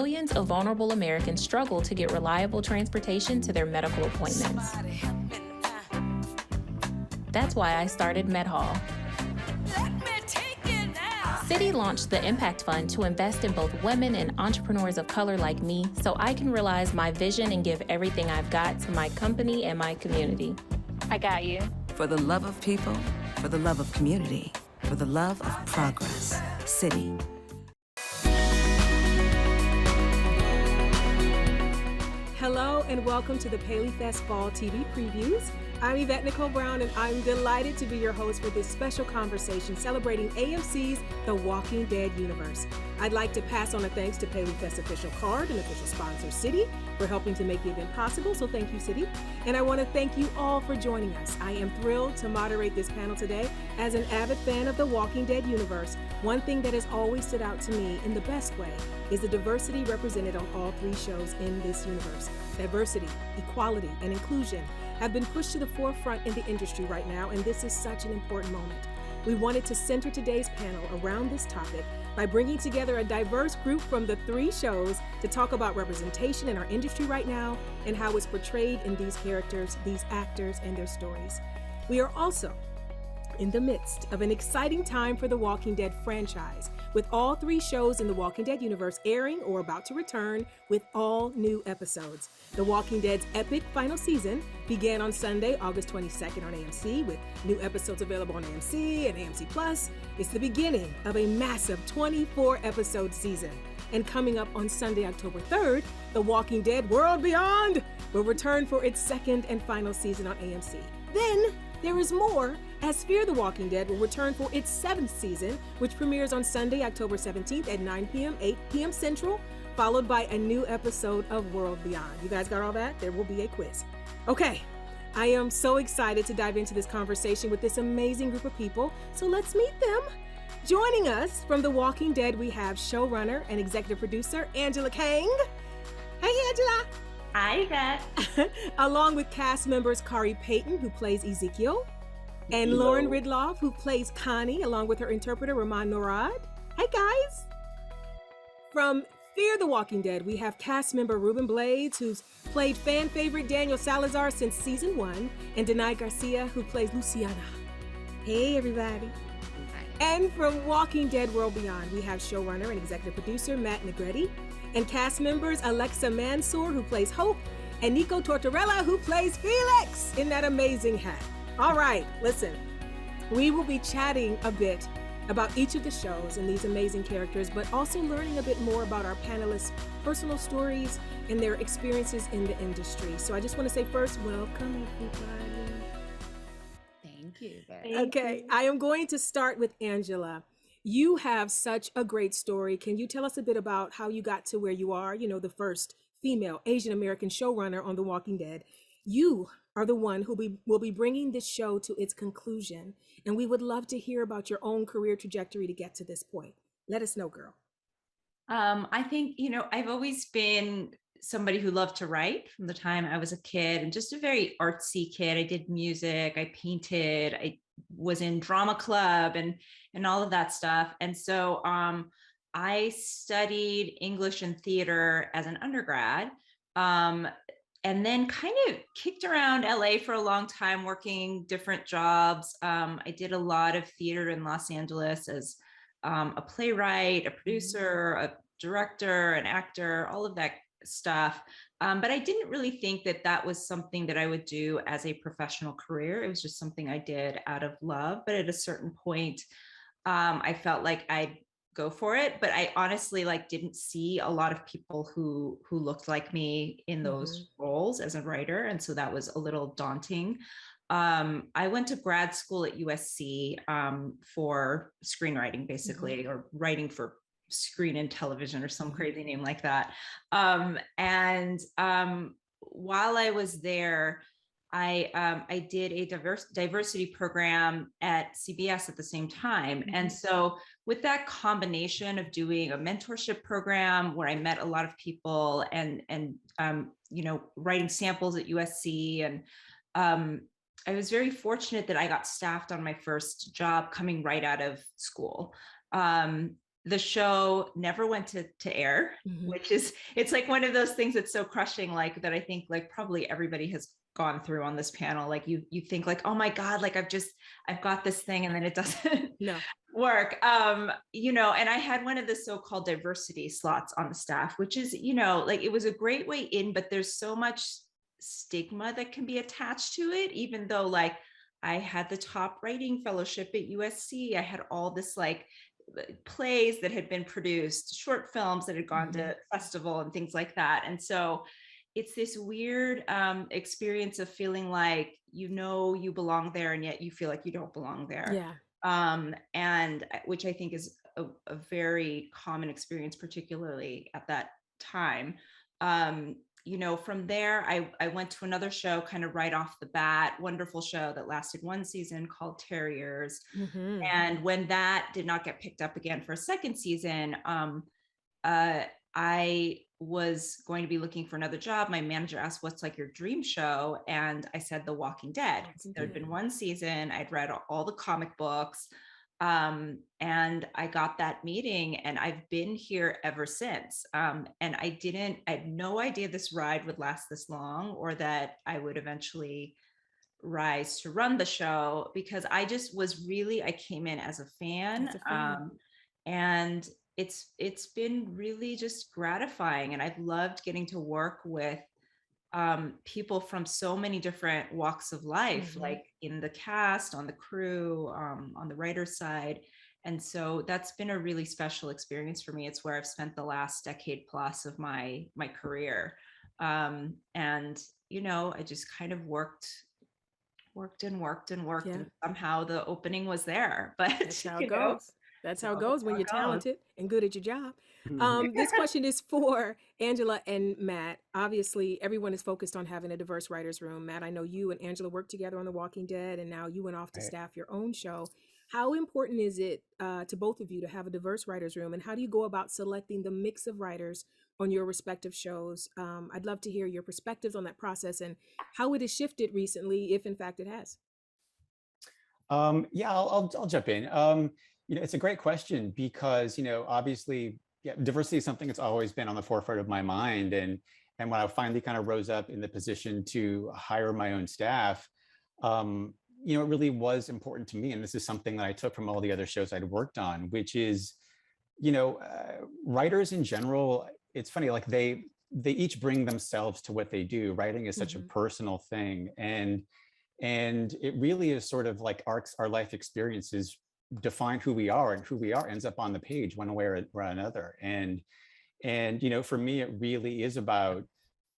millions of vulnerable Americans struggle to get reliable transportation to their medical appointments. That's why I started MedHall. Citi launched the Impact Fund to invest in both women and entrepreneurs of color like me so I can realize my vision and give everything I've got to my company and my community. I got you. For the love of people, for the love of community, for the love of progress. Citi. Hello and welcome to the PaleyFest Fall TV Previews. I'm Yvette Nicole Brown and I'm delighted to be your host for this special conversation celebrating AMC's The Walking Dead universe. I'd like to pass on a thanks to PaleyFest official card and official sponsor Citi for helping to make the event possible, so thank you Citi. And I want to thank you all for joining us. I am thrilled to moderate this panel today. As an avid fan of The Walking Dead universe, one thing that has always stood out to me in the best way is the diversity represented on all three shows in this universe. Diversity, equality, and inclusion have been pushed to the forefront in the industry right now, and this is such an important moment. We wanted to center today's panel around this topic by bringing together a diverse group from the three shows to talk about representation in our industry right now and how it's portrayed in these characters, these actors, and their stories. We are also in the midst of an exciting time for the Walking Dead franchise, with all three shows in the Walking Dead universe airing or about to return with all new episodes. The Walking Dead's epic final season began on Sunday, August 22nd on AMC, with new episodes available on AMC and AMC Plus. It's the beginning of a massive 24-episode season. And coming up on Sunday, October 3rd, The Walking Dead World Beyond will return for its second and final season on AMC. Then there is more, as Fear the Walking Dead will return for its seventh season, which premieres on Sunday, October 17th at 9 p.m., 8 p.m. Central, followed by a new episode of World Beyond. You guys got all that? There will be a quiz. Okay, I am so excited to dive into this conversation with this amazing group of people, so let's meet them. Joining us from The Walking Dead, we have showrunner and executive producer Angela Kang. Hey, Angela. Hi, Yvette. Along with cast members Khary Payton, who plays Ezekiel, and Hello. Lauren Ridloff, who plays Connie, along with her interpreter Ramon Norad. Hey, guys. From Fear the Walking Dead, we have cast member Rubén Blades, who's played fan favorite Daniel Salazar since season 1, and Danay Garcia, who plays Luciana. Hey, everybody. And from Walking Dead World Beyond, we have showrunner and executive producer Matt Negrete, and cast members Alexa Mansour, who plays Hope, and Nico Tortorella, who plays Felix in that amazing hat. All right, listen, we will be chatting a bit about each of the shows and these amazing characters, but also learning a bit more about our panelists' personal stories and their experiences in the industry. So I just want to say first, welcome everybody. Thank you. Okay, I am going to start with Angela. You have such a great story. Can you tell us a bit about how you got to where you are? You know, the first female Asian American showrunner on The Walking Dead. You are the one who will be bringing this show to its conclusion. And we would love to hear about your own career trajectory to get to this point. Let us know, girl. I think, I've always been somebody who loved to write from the time I was a kid, and just a very artsy kid. I did music, I painted, I was in drama club and all of that stuff. And so I studied English and theater as an undergrad. And then kind of kicked around LA for a long time, working different jobs. I did a lot of theater in Los Angeles as a playwright, a producer, a director, an actor, all of that stuff. But I didn't really think that that was something that I would do as a professional career. It was just something I did out of love. But at a certain point, I felt like I'd go for it, but I honestly didn't see a lot of people who looked like me in those roles as a writer, and so that was a little daunting. I went to grad school at USC for screenwriting, basically, or writing for screen and television, or some crazy name like that. And while I was there, I did a diversity program at CBS at the same time. And so with that combination of doing a mentorship program where I met a lot of people and writing samples at USC, and I was very fortunate that I got staffed on my first job coming right out of school. the show never went to air, which is, it's like one of those things that's so crushing, like that I think like probably everybody has gone through on this panel. Like you think like, oh my God, like I've got this thing, and then it doesn't work. You know, and I had one of the so-called diversity slots on the staff, which is, you know, like it was a great way in, but there's so much stigma that can be attached to it, even though like I had the top writing fellowship at USC. I had all this like plays that had been produced, short films that had gone to festival and things like that. And so it's this weird experience of feeling like, you know, you belong there, and yet you feel like you don't belong there. And which I think is a very common experience, particularly at that time. You know, from there, I went to another show kind of right off the bat, wonderful show that lasted one season called Terriers. And when that did not get picked up again for a second season, I was going to be looking for another job. My manager asked, what's like your dream show? And I said, The Walking Dead. There'd been one season. I'd read all the comic books. And I got that meeting, and I've been here ever since. And I had no idea this ride would last this long, or that I would eventually rise to run the show, because I just was really, I came in as a fan. And it's been really just gratifying. And I've loved getting to work with people from so many different walks of life, like in the cast, on the crew, on the writer's side. And so that's been a really special experience for me. It's where I've spent the last decade plus of my career. And, you know, I just kind of worked. And somehow the opening was there. But that's how it goes. That's how it goes when you're talented and good at your job. This question is for Angela and Matt. Obviously, everyone is focused on having a diverse writer's room. Matt, I know you and Angela worked together on The Walking Dead, and now you went off to staff your own show. How important is it to both of you to have a diverse writer's room, and how do you go about selecting the mix of writers on your respective shows? I'd love to hear your perspectives on that process and how it has shifted recently, if in fact it has. Yeah, I'll jump in. You know, it's a great question because, you know, obviously, diversity is something that's always been on the forefront of my mind. And when I finally kind of rose up in the position to hire my own staff, you know, it really was important to me. And this is something that I took from all the other shows I'd worked on, which is, you know, writers in general, it's funny, like they each bring themselves to what they do. Writing is such a personal thing. And it really is sort of like our life experiences define who we are, and who we are ends up on the page one way or another. And you know, for me, it really is about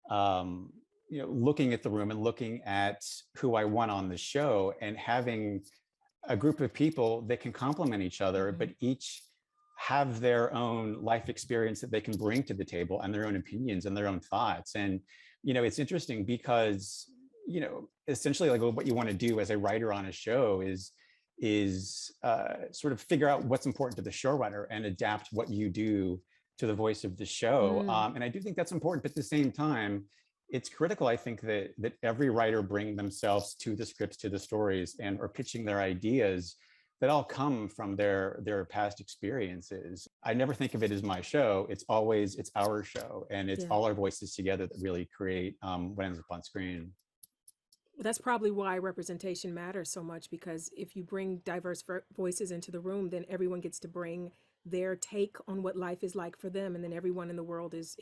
you know, looking at the room and looking at who I want on the show, and having a group of people that can complement each other, but each have their own life experience that they can bring to the table, and their own opinions and their own thoughts. And you know, it's interesting because, you know, essentially like what you want to do as a writer on a show is sort of figure out what's important to the showrunner and adapt what you do to the voice of the show. And I do think that's important, but at the same time, it's critical, I think, that every writer bring themselves to the scripts, to the stories, and are pitching their ideas that all come from their past experiences. I never think of it as my show. It's our show, and it's all our voices together that really create what ends up on screen. That's probably why representation matters so much, because if you bring diverse voices into the room, then everyone gets to bring their take on what life is like for them. And then everyone in the world is,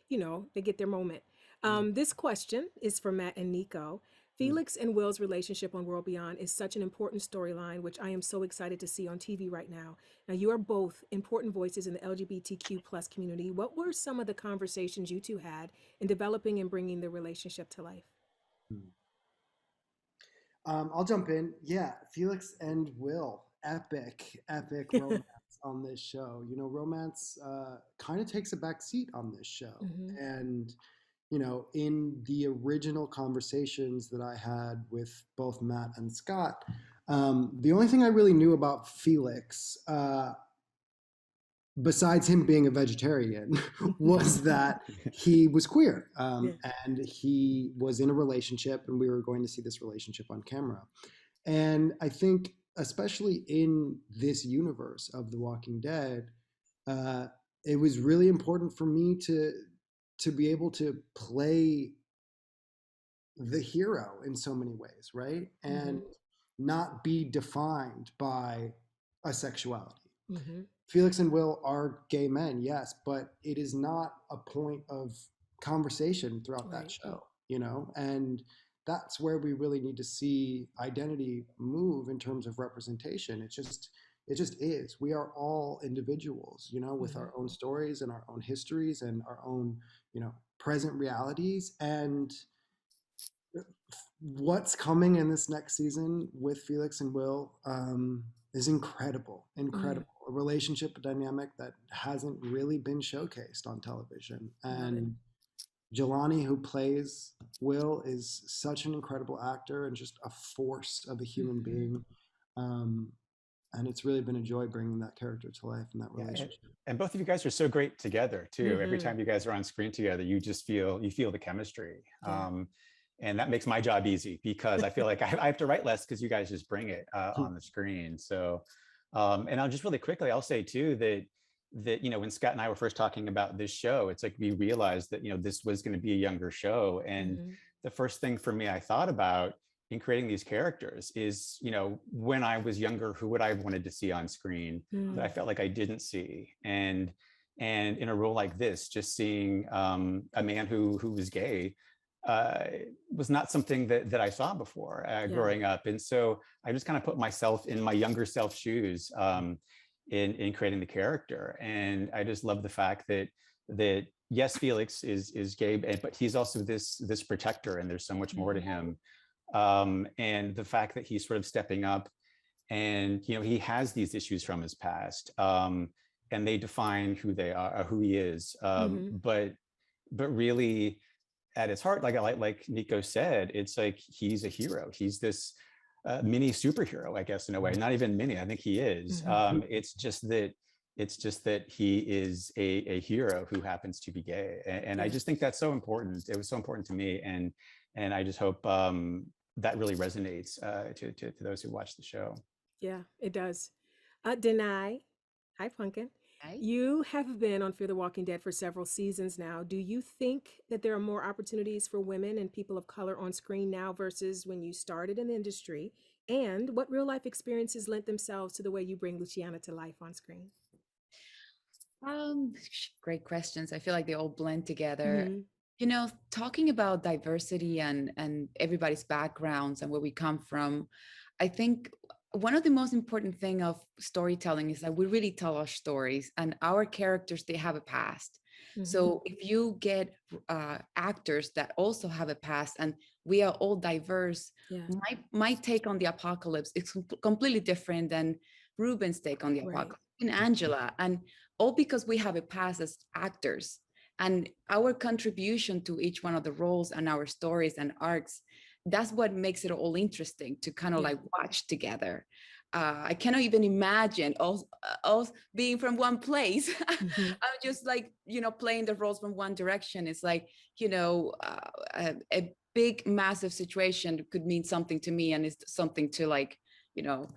you know, they get their moment. This question is for Matt and Nico. Felix and Will's relationship on World Beyond is such an important storyline, which I am so excited to see on TV right now. Now, you are both important voices in the LGBTQ plus community. What were some of the conversations you two had in developing and bringing the relationship to life? I'll jump in. Yeah, Felix and Will, epic romance on this show. You know, romance kind of takes a back seat on this show. And, you know, in the original conversations that I had with both Matt and Scott, the only thing I really knew about Felix, besides him being a vegetarian, was that he was queer, and he was in a relationship, and we were going to see this relationship on camera. And I think, especially in this universe of The Walking Dead, it was really important for me to be able to play the hero in so many ways, right? And not be defined by a sexuality. Felix and Will are gay men, yes, but it is not a point of conversation throughout that show, you know? And that's where we really need to see identity move in terms of representation. It just is. We are all individuals, you know, with our own stories and our own histories and our own, you know, present realities. And what's coming in this next season with Felix and Will is incredible. A relationship dynamic that hasn't really been showcased on television. And Jelani, who plays Will, is such an incredible actor and just a force of a human being. And it's really been a joy bringing that character to life in that relationship. And both of you guys are so great together too. Every time you guys are on screen together, you feel the chemistry. And that makes my job easy because I feel like I have to write less because you guys just bring it on the screen. So, and I'll just really quickly, I'll say too that, you know, when Scott and I were first talking about this show, it's like we realized that, you know, this was going to be a younger show. And the first thing for me I thought about in creating these characters is, you know, when I was younger, who would I have wanted to see on screen that I felt like I didn't see? And in a role like this, just seeing a man who was gay was not something that I saw before growing up. And so I just kind of put myself in my younger self shoes in creating the character. And I just love the fact that yes, Felix is gay, but he's also this protector, and there's so much more to him. And the fact that he's sort of stepping up, and you know, he has these issues from his past, and they define who they are, who he is. But really, at its heart, like Nico said, it's like he's a hero. He's this mini superhero, I guess, in a way. Not even mini. I think he is. It's just that he is a hero who happens to be gay, and I just think that's so important. It was so important to me, and I just hope that really resonates to those who watch the show. Yeah, it does. Danay, hi, Pumpkin. Hi. You have been on Fear the Walking Dead for several seasons now. Do you think that there are more opportunities for women and people of color on screen now versus when you started in the industry? And what real life experiences lent themselves to the way you bring Luciana to life on screen? Great questions. I feel like they all blend together. You know, talking about diversity and everybody's backgrounds and where we come from, I think one of the most important thing of storytelling is that we really tell our stories, and our characters, they have a past. So if you get actors that also have a past, and we are all diverse, my take on the apocalypse is completely different than Rubén's take on the apocalypse, and Angela, and all because we have a past as actors. And our contribution to each one of the roles and our stories and arcs, that's what makes it all interesting to kind of like watch together. I cannot even imagine us being from one place. I'm just like, you know, playing the roles from one direction. It's like, you know, a big, massive situation could mean something to me, and it's something to, like, you know,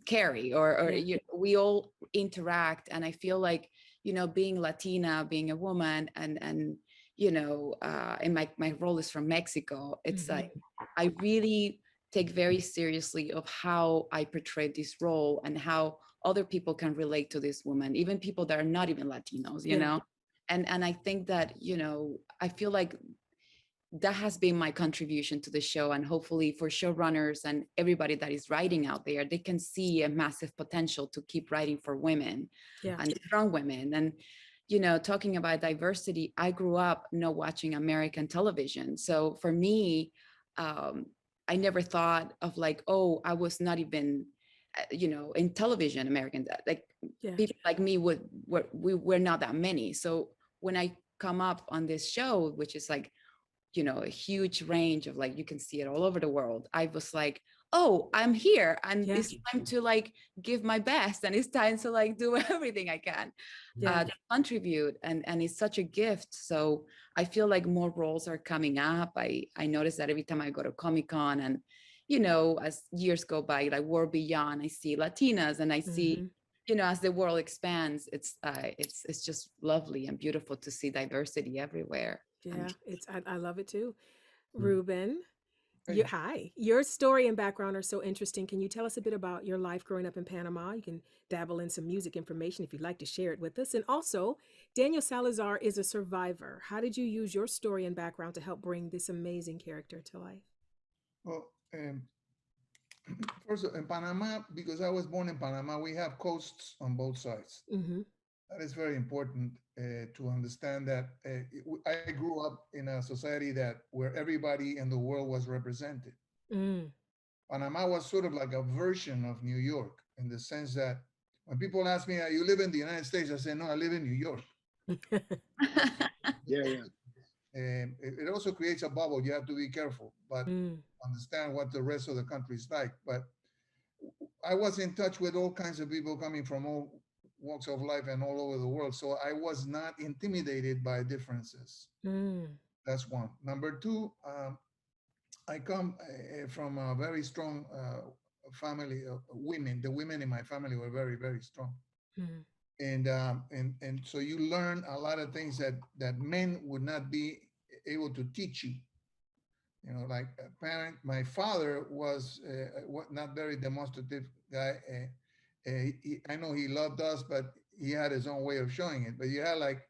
Khary or you know, we all interact. And I feel like, you know, being Latina, being a woman, and you know, and my role is from Mexico. It's like I really take very seriously of how I portray this role and how other people can relate to this woman, even people that are not even Latinos, you know. And I think that, you know, I feel like that has been my contribution to the show, and hopefully for showrunners and everybody that is writing out there, they can see a massive potential to keep writing for women and strong women. And, you know, talking about diversity, I grew up not watching American television. So for me, I never thought of like, oh, I was not even, you know, in television, American, like people like me we were not that many. So when I come up on this show, which is like, you know, a huge range of, like, you can see it all over the world, I was like, oh, I'm here, and it's time to like give my best, and it's time to like do everything I can to contribute, and it's such a gift. So I feel like more roles are coming up. I notice that every time I go to Comic-Con, and, you know, as years go by, like World Beyond, I see Latinas, and I see you know, as the world expands, it's just lovely and beautiful to see diversity everywhere. Yeah, I love it too. Mm. Rubén, hi. Your story and background are so interesting. Can you tell us a bit about your life growing up in Panama? You can dabble in some music information if you'd like to share it with us. And also, Daniel Salazar is a survivor. How did you use your story and background to help bring this amazing character to life? Well, first in Panama, because I was born in Panama, we have coasts on both sides. Mm-hmm. That is very important to understand that I grew up in a society where everybody in the world was represented. Mm. Panama was sort of like a version of New York in the sense that when people ask me, you live in the United States? I say, no, I live in New York. Yeah. It also creates a bubble. You have to be careful, but understand what the rest of the country is like. But I was in touch with all kinds of people coming from all walks of life and all over the world. So I was not intimidated by differences. That's one. Number two, I come from a very strong family of women. The women in my family were very, very strong. And so you learn a lot of things that men would not be able to teach you. You know, like a parent, my father was not very demonstrative guy. I know he loved us, but he had his own way of showing it. But you had like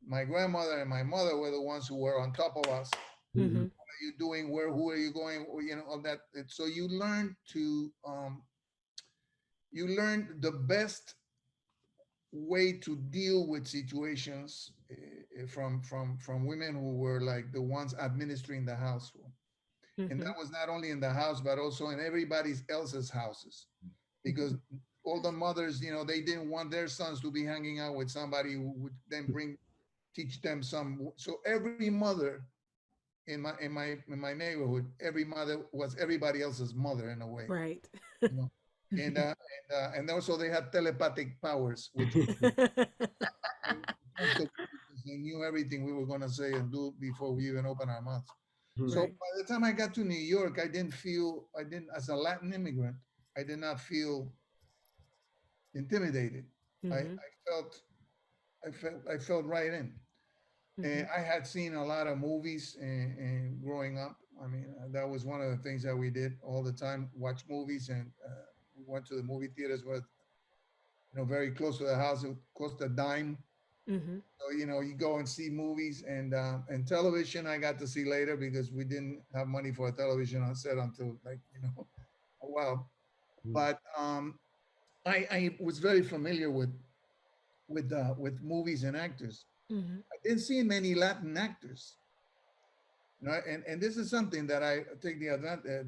my grandmother and my mother were the ones who were on top of us. Mm-hmm. What are you doing? Who are you going? You know, all that. So you learn the best way to deal with situations from women who were like the ones administering the household. And that was not only in the house, but also in everybody else's houses. Because all the mothers, you know, they didn't want their sons to be hanging out with somebody who would then teach them some. So every mother in my neighborhood, every mother was everybody else's mother in a way. Right. You know? And also they had telepathic powers, which they knew everything we were going to say and do before we even open our mouths. So by the time I got to New York, as a Latin immigrant, I did not feel intimidated. I felt right in. And I had seen a lot of movies and growing up. I mean, that was one of the things that we did all the time, watch movies. And we went to the movie theaters with, you know, very close to the house. It cost a dime. So, you know, you go and see movies and television I got to see later because we didn't have money for a television on set until like, you know, a while. But I was very familiar with movies and actors. I didn't see many Latin actors. You know, and this is something that I take the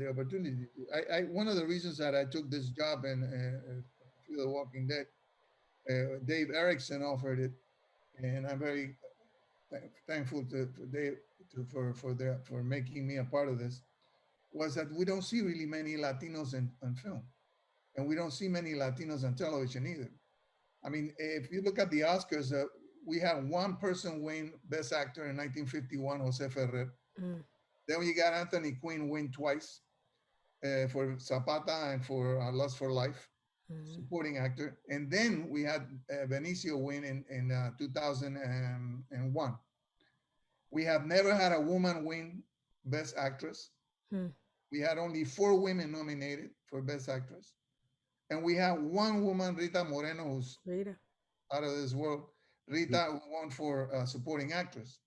opportunity to. One of the reasons that I took this job in The Walking Dead, Dave Erickson offered it, and I'm very thankful to Dave for making me a part of this. Was that we don't see really many Latinos on film, and we don't see many Latinos on television either. I mean, if you look at the Oscars, we had one person win Best Actor in 1951, Jose Ferrer. Then we got Anthony Quinn win twice for Zapata and for Lust for Life, supporting actor. And then we had Benicio win in 2001. We have never had a woman win Best Actress. We had only 4 women nominated for Best Actress. And we have one woman, Rita Moreno, who's out of this world. Rita who won for supporting actress.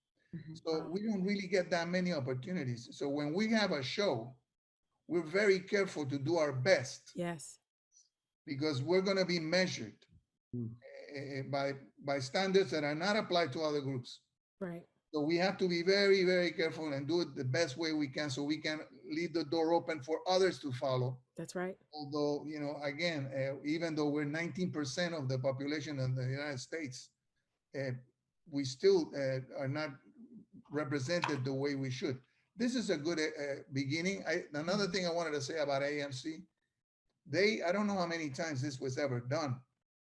So we don't really get that many opportunities. So when we have a show, we're very careful to do our best. Yes. Because we're going to be measured by standards that are not applied to other groups. Right. So we have to be very, very careful and do it the best way we can so we can leave the door open for others to follow. That's right. Although, you know, again, even though we're 19% of the population in the United States, we still are not represented the way we should. This is a good beginning. Another thing I wanted to say about AMC, I don't know how many times this was ever done,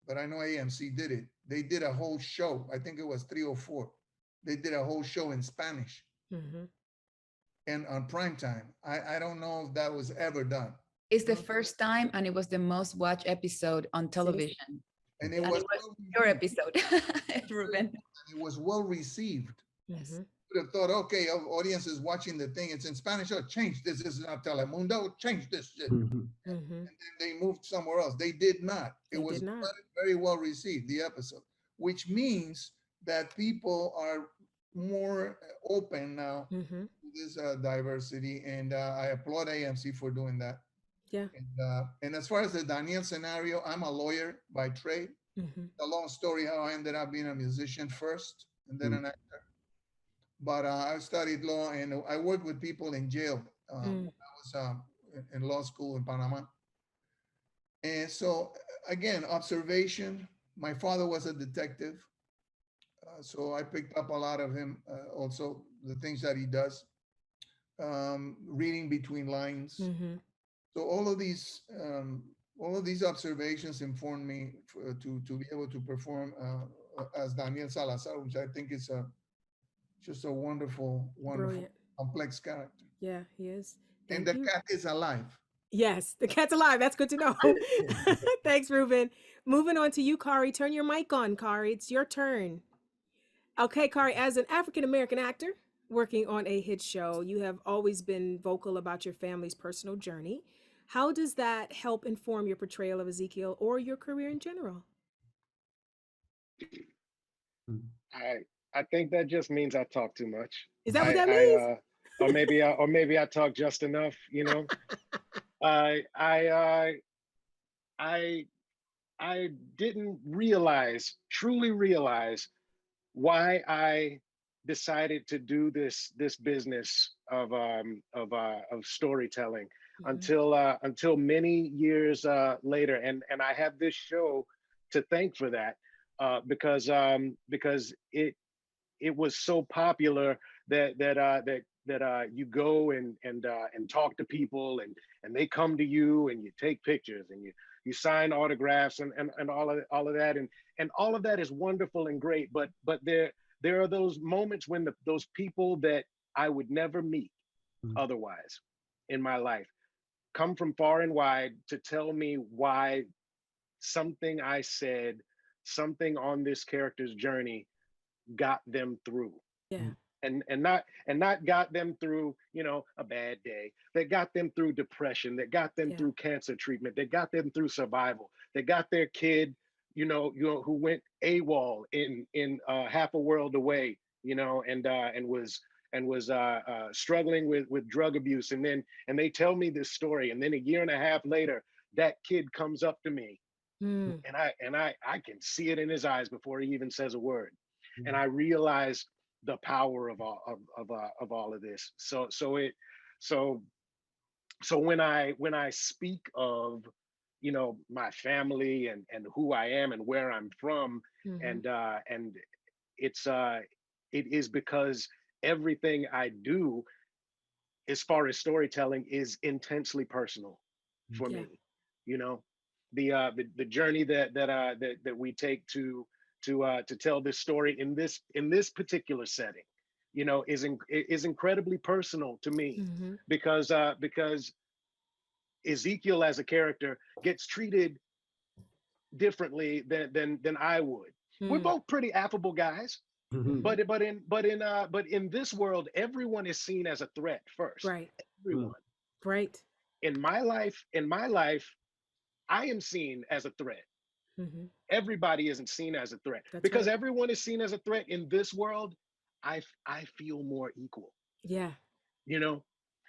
but I know AMC did it. They did a whole show. I think it was 3 or 4. They did a whole show in Spanish and on prime time. I don't know if that was ever done. It's the first time, and it was the most watched episode on television. And it And was it was your episode, Rubén. it was well received. Mm-hmm. Would have thought, okay, audience is watching the thing, it's in Spanish. Oh, change this. This is not Telemundo. Change this shit. Mm-hmm. And then they moved somewhere else. They did not. It was very well received, the episode, which means that people are more open now to this diversity. And I applaud AMC for doing that. Yeah. And as far as the Daniel scenario, I'm a lawyer by trade. A long story how I ended up being a musician first and then an actor. But I studied law and I worked with people in jail. When I was in law school in Panama. And so again, observation. My father was a detective. So I picked up a lot of him, also the things that he does. Reading between lines. So all of these observations informed me to be able to perform as Daniel Salazar, which I think is just a wonderful, Brilliant. Complex character. Yeah, he is. And the cat is alive. Yes, the cat's alive. That's good to know. Thanks, Rubén. Moving on to you, Khary. Turn your mic on, Khary. It's your turn. Okay, Khary, as an African-American actor working on a hit show, you have always been vocal about your family's personal journey. How does that help inform your portrayal of Ezekiel or your career in general? I think that just means I talk too much. Is that what that means? Or maybe I talk just enough, you know. I didn't truly realize why I decided to do this business of storytelling until many years later, and I have this show to thank for that, because it was so popular that you go and talk to people and they come to you and you take pictures and you sign autographs and all of that, and all of that is wonderful and great, but there are those moments when those people that I would never meet otherwise in my life come from far and wide to tell me why something I said, something on this character's journey got them through. Yeah. And not got them through, you know, a bad day, that got them through depression, that got them through cancer treatment, that got them through survival, that got their kid, you know, who went AWOL in half a world away, you know, and was struggling with drug abuse, and they tell me this story, and then a year and a half later, that kid comes up to me, and I can see it in his eyes before he even says a word, and I realize the power of all of this. So when I speak of, you know, my family and who I am and where I'm from, and it is because everything I do as far as storytelling is intensely personal for me. You know, the journey that we take to tell this story in this particular setting, you know, is incredibly personal to me, because Ezekiel as a character gets treated differently than I would. We're both pretty affable guys, but in this world, everyone is seen as a threat first. Right. Everyone. Right. In my life, I am seen as a threat. Everybody isn't seen as a threat. That's because right. everyone is seen as a threat in this world. I feel more equal. Yeah. You know,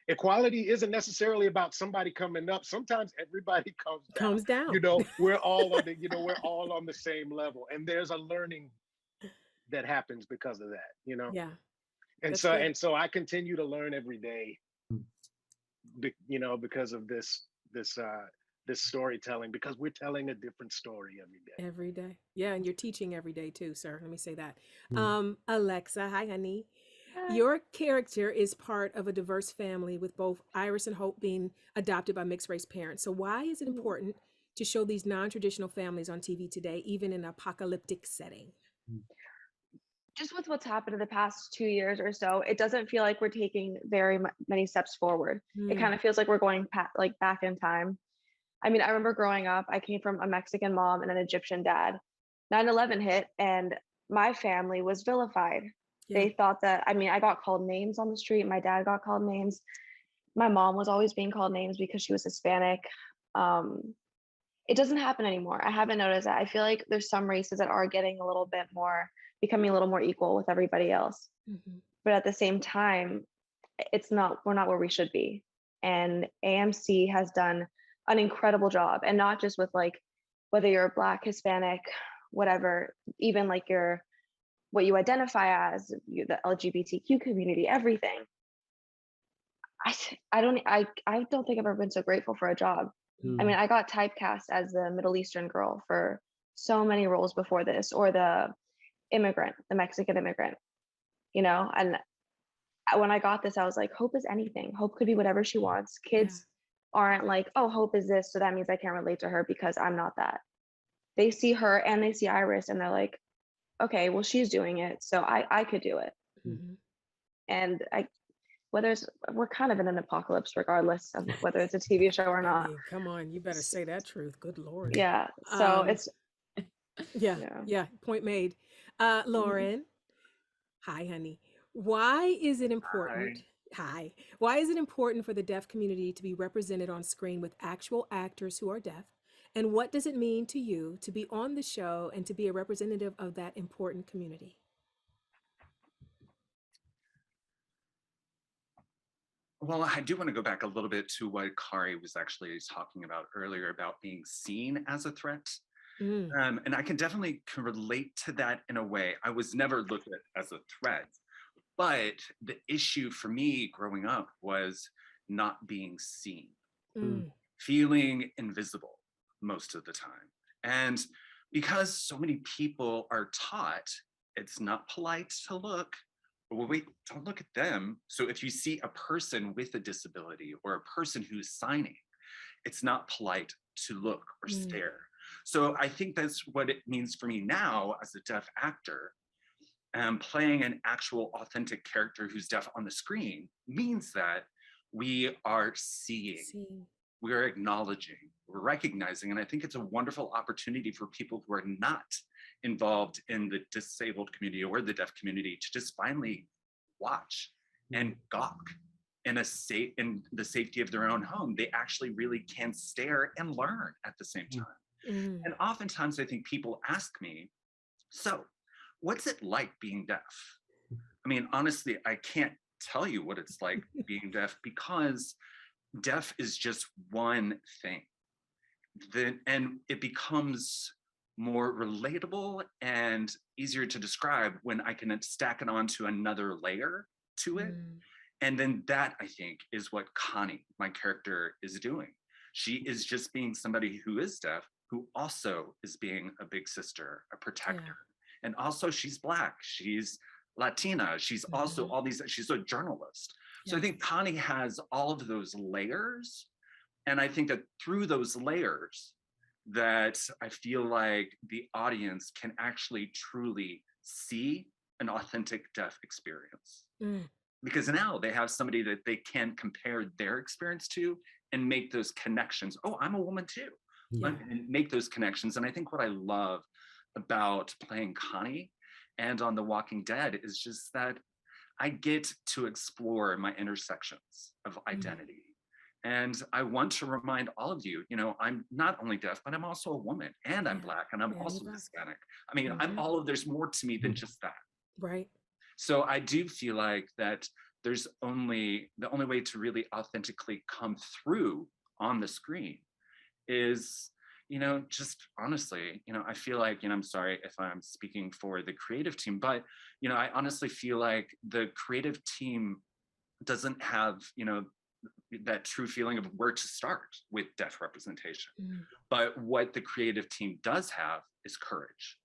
equality isn't necessarily about somebody coming up. Sometimes everybody comes down. You know, we're all on the same level, and there's a learning that happens because of that. You know. Yeah. And so I continue to learn every day. You know, because of this storytelling, because we're telling a different story every day. Yeah, and you're teaching every day too, sir. Let me say that. Alexa, hi honey. Hi. Your character is part of a diverse family with both Iris and Hope being adopted by mixed race parents. So why is it important to show these non-traditional families on TV today, even in an apocalyptic setting? Just with what's happened in the past 2 years or so, it doesn't feel like we're taking very many steps forward. It kind of feels like we're going back in time. I mean, I remember growing up, I came from a Mexican mom and an Egyptian dad. 9/11 hit and my family was vilified. Yeah. They thought that, I mean, I got called names on the street. My dad got called names. My mom was always being called names because she was Hispanic. It doesn't happen anymore. I haven't noticed that. I feel like there's some races that are getting a little bit more, becoming a little more equal with everybody else. But at the same time, we're not where we should be. And AMC has done an incredible job, and not just with like, whether you're Black, Hispanic, whatever, even like what you identify as, the LGBTQ community, everything. I don't think I've ever been so grateful for a job. I mean, I got typecast as the Middle Eastern girl for so many roles before this, or the immigrant, the Mexican immigrant, and when I got this, I was like, Hope is anything. Hope could be whatever she wants. Kids aren't like, oh, Hope is this, so that means I can't relate to her because I'm not that. They see her and they see Iris and they're like, okay, well, she's doing it, so I could do it. And we're kind of in an apocalypse regardless of whether it's a TV show or not. I mean, come on, you better say that truth. Good Lord. Yeah. So it's yeah. Point made. Lauren, hi, honey. Why is it important? Hi. Why is it important for the deaf community to be represented on screen with actual actors who are deaf? And what does it mean to you to be on the show and to be a representative of that important community? Well, I do want to go back a little bit to what Khary was actually talking about earlier about being seen as a threat. And I can definitely relate to that in a way. I was never looked at as a threat, but the issue for me growing up was not being seen, feeling invisible most of the time. And because so many people are taught it's not polite to look, well, wait, don't look at them. So if you see a person with a disability or a person who's signing, it's not polite to look or stare. So I think that's what it means for me now as a deaf actor. Playing an actual authentic character who's deaf on the screen means that we are seeing, we are acknowledging, we're recognizing, and I think it's a wonderful opportunity for people who are not involved in the disabled community or the deaf community to just finally watch and gawk in the safety of their own home. They actually really can stare and learn at the same time. And oftentimes I think people ask me, so what's it like being deaf? I mean, honestly, I can't tell you what it's like being deaf, because deaf is just one thing. And it becomes more relatable and easier to describe when I can stack it onto another layer to it. And then that, I think, is what Connie, my character, is doing. She is just being somebody who is deaf, who also is being a big sister, a protector. And also she's Black, she's Latina, she's also all these, she's a journalist. So I think Connie has all of those layers. And I think that through those layers, that I feel like the audience can actually truly see an authentic deaf experience. Because now they have somebody that they can compare their experience to and make those connections. Oh, I'm a woman too. And make those connections. And I think what I love about playing Connie and on The Walking Dead is just that I get to explore my intersections of identity. And I want to remind all of you, I'm not only deaf, but I'm also a woman, and I'm Black, and I'm also Hispanic. I mean, there's more to me than just that. Right. So I do feel like that the only way to really authentically come through on the screen is, just honestly, I feel like, I'm sorry if I'm speaking for the creative team, but, I honestly feel like the creative team doesn't have, that true feeling of where to start with deaf representation. But what the creative team does have is courage.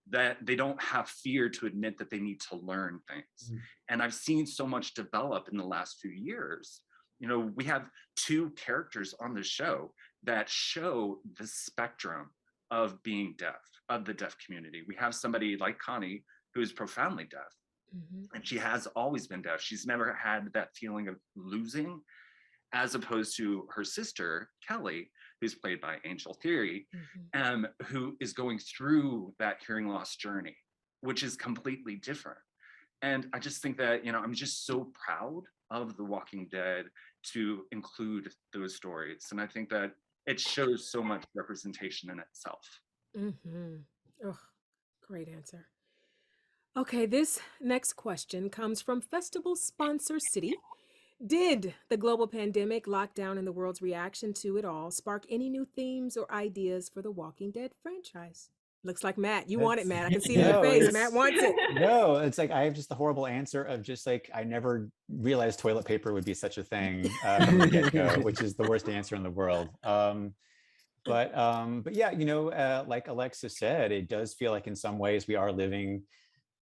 That they don't have fear to admit that they need to learn things. And I've seen so much develop in the last few years. We have two characters on the show that show the spectrum of being deaf, of the deaf community. We have somebody like Connie, who is profoundly deaf, and she has always been deaf. She's never had that feeling of losing, as opposed to her sister, Kelly, who's played by Angel Theory, who is going through that hearing loss journey, which is completely different. And I just think that, I'm just so proud of The Walking Dead to include those stories. And I think that it shows so much representation in itself. Oh, great answer. Okay, this next question comes from festival sponsor Citi. Did the global pandemic, lockdown, and the world's reaction to it all spark any new themes or ideas for the Walking Dead franchise? Looks like Matt, you want it, Matt. I can see it in your face. Matt wants it. No, it's like I have just the horrible answer of just like I never realized toilet paper would be such a thing from the get-go, which is the worst answer in the world. But yeah, like Alexa said, it does feel like in some ways we are living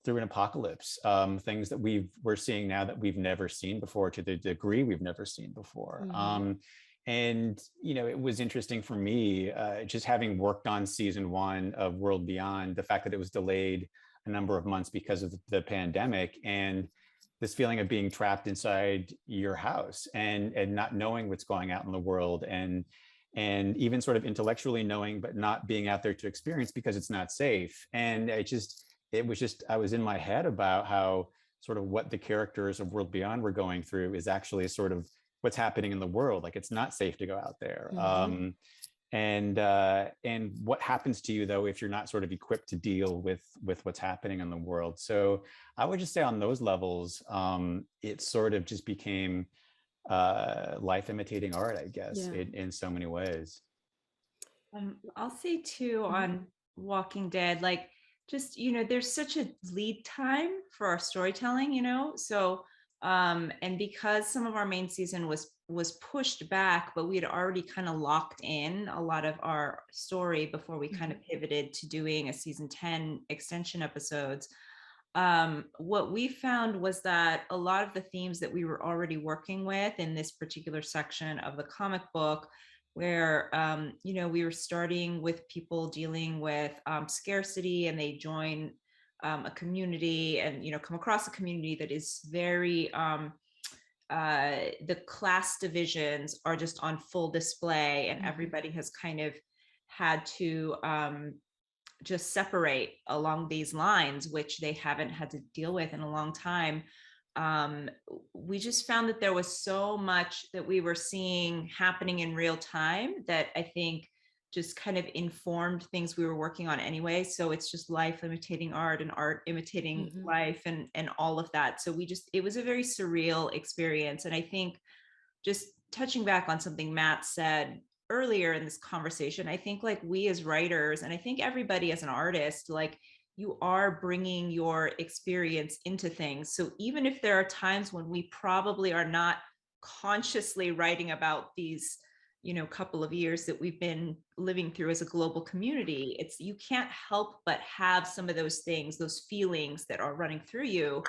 through an apocalypse. Things that we're seeing now that we've never seen before, to the degree we've never seen before. And it was interesting for me, just having worked on season 1 of World Beyond, the fact that it was delayed a number of months because of the pandemic, and this feeling of being trapped inside your house and not knowing what's going out in the world, and even sort of intellectually knowing, but not being out there to experience because it's not safe. And I was in my head about how sort of what the characters of World Beyond were going through is actually sort of what's happening in the world. Like, it's not safe to go out there. And what happens to you though if you're not sort of equipped to deal with what's happening in the world. So I would just say on those levels, it sort of just became life imitating art, I guess, in so many ways. I'll say too on Walking Dead, like, just, there's such a lead time for our storytelling, so and because some of our main season was pushed back, but we had already kind of locked in a lot of our story before we kind of pivoted to doing a season 10 extension episodes. What we found was that a lot of the themes that we were already working with in this particular section of the comic book, where we were starting with people dealing with scarcity, and they join a community and come across a community that is very the class divisions are just on full display, and everybody has kind of had to just separate along these lines, which they haven't had to deal with in a long time. We just found that there was so much that we were seeing happening in real time that I think just kind of informed things we were working on anyway. So it's just life imitating art and art imitating life and all of that. So it was a very surreal experience. And I think, just touching back on something Matt said earlier in this conversation, I think like we as writers, and I think everybody as an artist, like, you are bringing your experience into things. So even if there are times when we probably are not consciously writing about these couple of years that we've been living through as a global community, you can't help but have some of those things, those feelings that are running through you,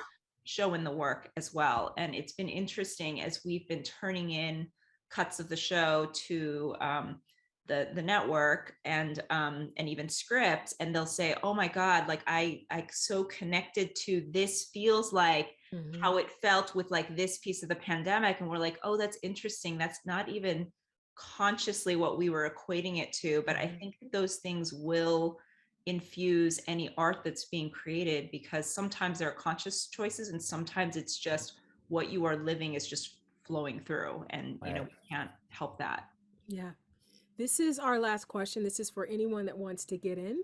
show in the work as well. And it's been interesting as we've been turning in cuts of the show to the network and even scripts, and they'll say, oh my God, like I so connected to this, feels like how it felt with like this piece of the pandemic. And we're like, oh, that's interesting. That's not even consciously what we were equating it to, but I think those things will infuse any art that's being created, because sometimes there are conscious choices and sometimes it's just what you are living is just flowing through, and we can't help that. Yeah. This is our last question. This is for anyone that wants to get in.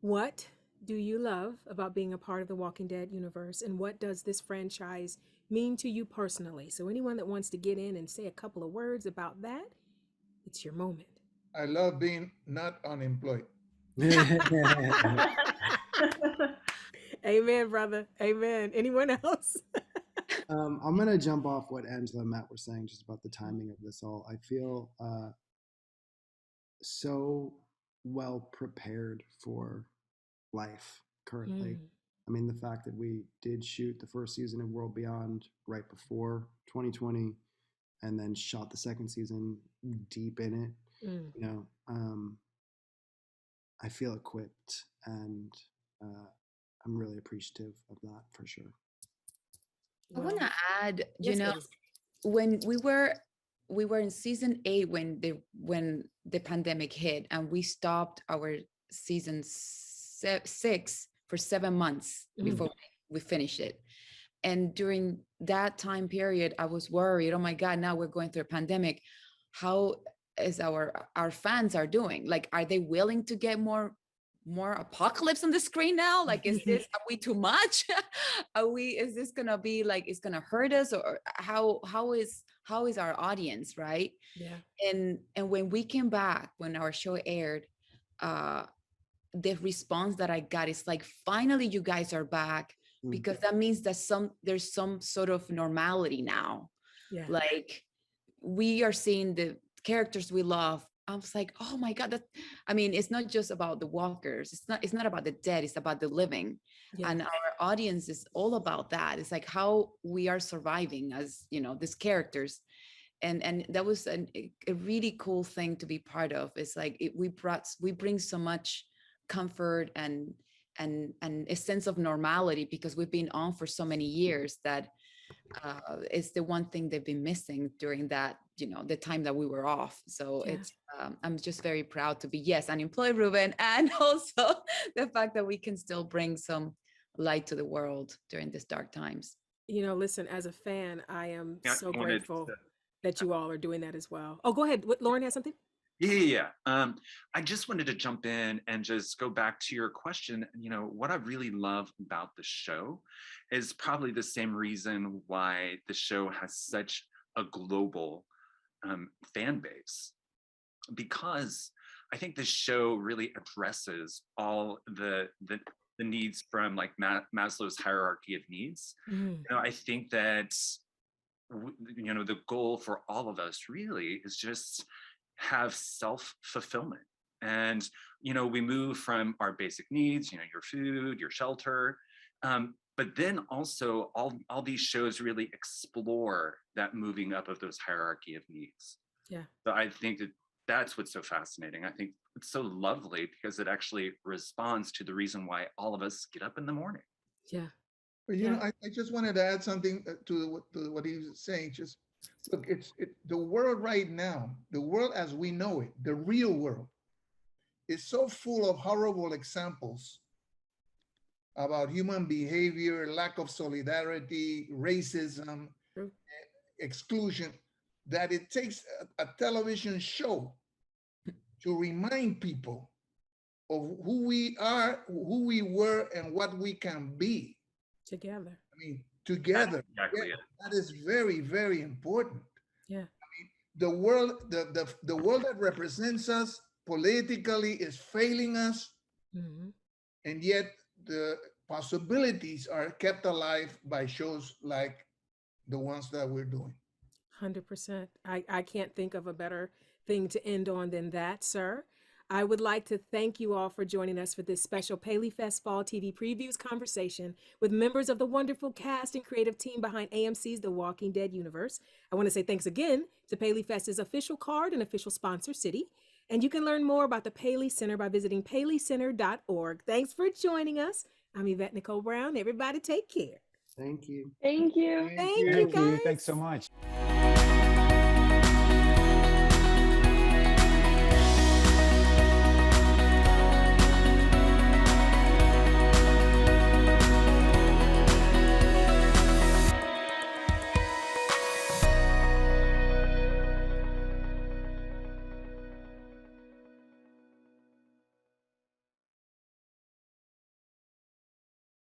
What do you love about being a part of the Walking Dead universe, and what does this franchise mean to you personally? So anyone that wants to get in and say a couple of words about that, it's your moment. I love being not unemployed. Amen, brother. Amen. Anyone else? I'm going to jump off what Angela and Matt were saying just about the timing of this all. I feel so well prepared for life currently. I mean, the fact that we did shoot the first season of World Beyond right before 2020 and then shot the second season deep in it, I feel equipped, and I'm really appreciative of that for sure. I want to add, when we were we were in season 8 when the pandemic hit, and we stopped our season 6 for 7 months before we finished it. And during that time period, I was worried, oh my God, now we're going through a pandemic. How is our fans are doing? Like, are they willing to get more apocalypse on the screen now? Like, are we too much? Is this gonna be like, it's gonna hurt us? Or how is our audience, right? Yeah. And when we came back, when our show aired, the response that I got is like, finally you guys are back, because that means that there's some sort of normality now. Yeah. Like, we are seeing the characters we love. I was like, oh my God, it's not just about the walkers. It's not about the dead, it's about the living. Yeah. And our audience is all about that. It's like how we are surviving as, these characters. And that was a really cool thing to be part of. It's like we bring so much comfort and a sense of normality, because we've been on for so many years that it's the one thing they've been missing during that, the time that we were off. So it's I'm just very proud to be, yes, unemployed, Rubén, and also the fact that we can still bring some light to the world during these dark times. Listen, as a fan, I am so grateful that you all are doing that as well. Oh, go ahead. Lauren has something? Yeah. I just wanted to jump in and just go back to your question. What I really love about the show is probably the same reason why the show has such a global fan base, because I think the show really addresses all the needs from like Maslow's hierarchy of needs. I think that the goal for all of us really is just have self-fulfillment. And we move from our basic needs, your food, your shelter, but then also all these shows really explore that moving up of those hierarchy of needs. Yeah. So I think that's what's so fascinating. I think it's so lovely because it actually responds to the reason why all of us get up in the morning. Yeah. But I just wanted to add something to what he was saying. Just look, the world right now, the world as we know it, the real world, is so full of horrible examples about human behavior, lack of solidarity, racism, exclusion, that it takes a television show to remind people of who we are, who we were, and what we can be. Together. Together. That's exactly it. That is very, very important. Yeah. The world, the world that represents us politically is failing us, and yet the possibilities are kept alive by shows like the ones that we're doing. 100%. I can't think of a better thing to end on than that, sir. I would like to thank you all for joining us for this special PaleyFest Fall TV Previews conversation with members of the wonderful cast and creative team behind AMC's The Walking Dead universe. I want to say thanks again to PaleyFest's official card and official sponsor, Citi. And you can learn more about the Paley Center by visiting paleycenter.org. Thanks for joining us. I'm Yvette Nicole Brown. Everybody take care. Thank you. Thank you. Thank you, guys. Thanks so much.